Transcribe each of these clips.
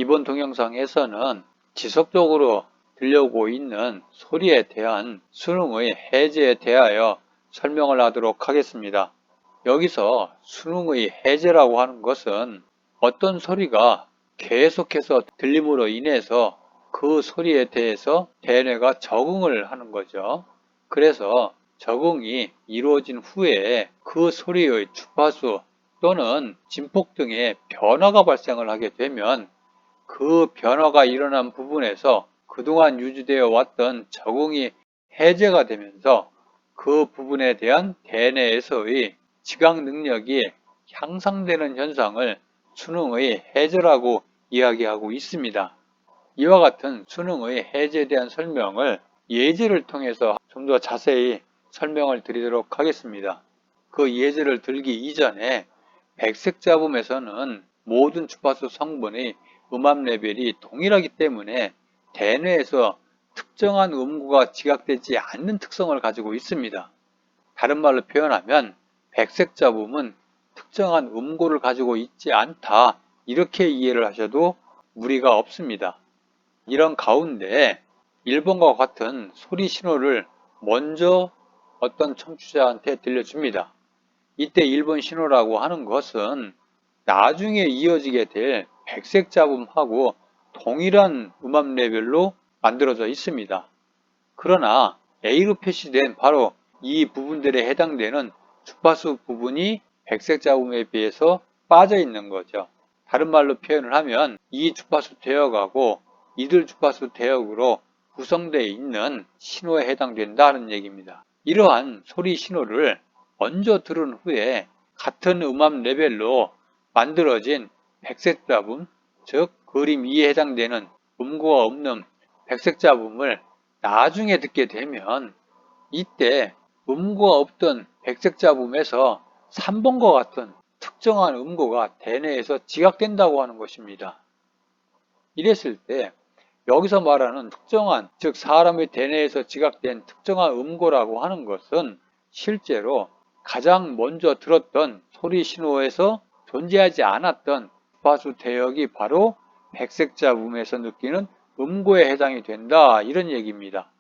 이번 동영상에서는 지속적으로 들려오고 있는 소리에 대한 수능의 해제에 대하여 설명을 하도록 하겠습니다. 여기서 수능의 해제라고 하는 것은 어떤 소리가 계속해서 들림으로 인해서 그 소리에 대해서 대뇌가 적응을 하는 거죠. 그래서 적응이 이루어진 후에 그 소리의 주파수 또는 진폭 등의 변화가 발생을 하게 되면 그 변화가 일어난 부분에서 그동안 유지되어 왔던 적응이 해제가 되면서 그 부분에 대한 대뇌에서의 지각 능력이 향상되는 현상을 수능의 해제라고 이야기하고 있습니다. 이와 같은 수능의 해제에 대한 설명을 예제를 통해서 좀 더 자세히 설명을 드리도록 하겠습니다. 그 예제를 들기 이전에 백색 잡음에서는 모든 주파수 성분의 음압 레벨이 동일하기 때문에 대뇌에서 특정한 음고가 지각되지 않는 특성을 가지고 있습니다. 다른 말로 표현하면 백색 잡음은 특정한 음고를 가지고 있지 않다, 이렇게 이해를 하셔도 무리가 없습니다. 이런 가운데 1번과 같은 소리 신호를 먼저 어떤 청취자한테 들려줍니다. 이때 1번 신호라고 하는 것은 나중에 이어지게 될 백색 잡음하고 동일한 음압 레벨로 만들어져 있습니다. 그러나 A로 표시된 바로 이 부분들에 해당되는 주파수 부분이 백색 잡음에 비해서 빠져 있는 거죠. 다른 말로 표현을 하면 이 주파수 대역하고 이들 주파수 대역으로 구성되어 있는 신호에 해당된다는 얘기입니다. 이러한 소리 신호를 먼저 들은 후에 같은 음압 레벨로 만들어진 백색 잡음, 즉 그림 2에 해당되는 음고가 없는 백색 잡음을 나중에 듣게 되면 이때 음고가 없던 백색 잡음에서 3번과 같은 특정한 음고가 대뇌에서 지각된다고 하는 것입니다. 이랬을 때 여기서 말하는 특정한, 즉 사람의 대뇌에서 지각된 특정한 음고라고 하는 것은 실제로 가장 먼저 들었던 소리 신호에서 존재하지 않았던 주파수 대역이 바로 백색 잡음에서 느끼는 음고에 해당이 된다, 이런 얘기입니다.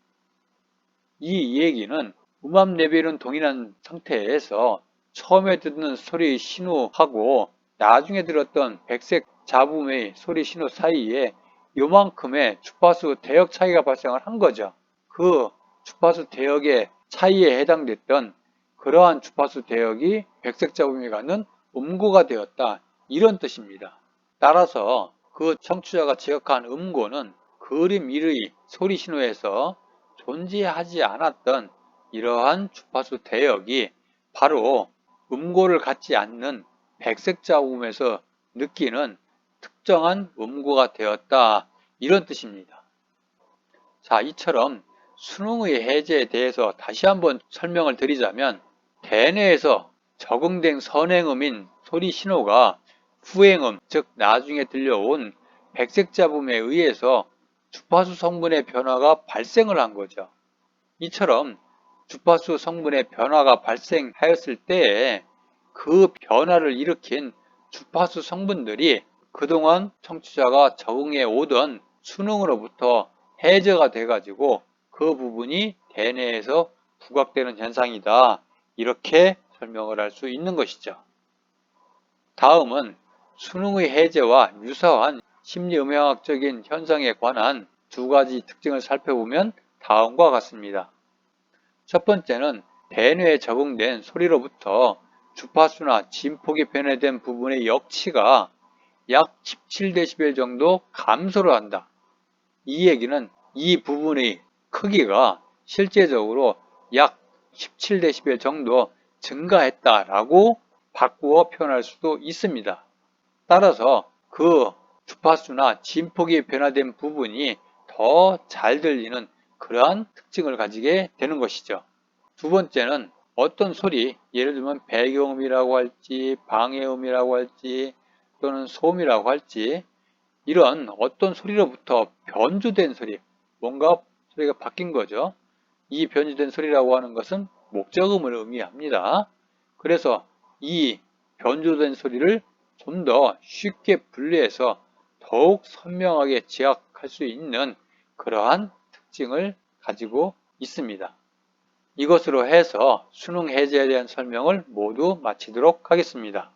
이 얘기는 음압 레벨은 동일한 상태에서 처음에 듣는 소리 신호하고 나중에 들었던 백색 잡음의 소리 신호 사이에 요만큼의 주파수 대역 차이가 발생을 한 거죠. 그 주파수 대역의 차이에 해당됐던 그러한 주파수 대역이 백색 잡음이 갖는 음고가 되었다, 이런 뜻입니다. 따라서 그 청취자가 지각한 음고는 그림 1의 소리 신호에서 존재하지 않았던 이러한 주파수 대역이 바로 음고를 갖지 않는 백색 잡음에서 느끼는 특정한 음고가 되었다, 이런 뜻입니다. 자, 이처럼 수능의 해제에 대해서 다시 한번 설명을 드리자면 대뇌에서 적응된 선행음인 소리 신호가 후행음, 즉 나중에 들려온 백색 잡음에 의해서 주파수 성분의 변화가 발생을 한 거죠. 이처럼 주파수 성분의 변화가 발생하였을 때에 그 변화를 일으킨 주파수 성분들이 그동안 청취자가 적응해 오던 수능으로부터 해제가 돼가지고 그 부분이 대뇌에서 부각되는 현상이다, 이렇게 설명을 할 수 있는 것이죠. 다음은 수능의 해제와 유사한 심리음향학적인 현상에 관한 두 가지 특징을 살펴보면 다음과 같습니다. 첫 번째는 대뇌에 적응된 소리로부터 주파수나 진폭이 변화된 부분의 역치가 약 17dB 정도 감소를 한다. 이 얘기는 이 부분의 크기가 실제적으로 약 17dB 정도 증가했다라고 바꾸어 표현할 수도 있습니다. 따라서 그 주파수나 진폭이 변화된 부분이 더 잘 들리는 그러한 특징을 가지게 되는 것이죠. 두 번째는 어떤 소리, 예를 들면 배경음이라고 할지 방해음이라고 할지 또는 소음이라고 할지 이런 어떤 소리로부터 변주된 소리, 뭔가 소리가 바뀐 거죠. 이 변주된 소리라고 하는 것은 목적음을 의미합니다. 그래서 이 변주된 소리를 좀 더 쉽게 분리해서 더욱 선명하게 지각할 수 있는 그러한 특징을 가지고 있습니다. 이것으로 해서 수능 해제에 대한 설명을 모두 마치도록 하겠습니다.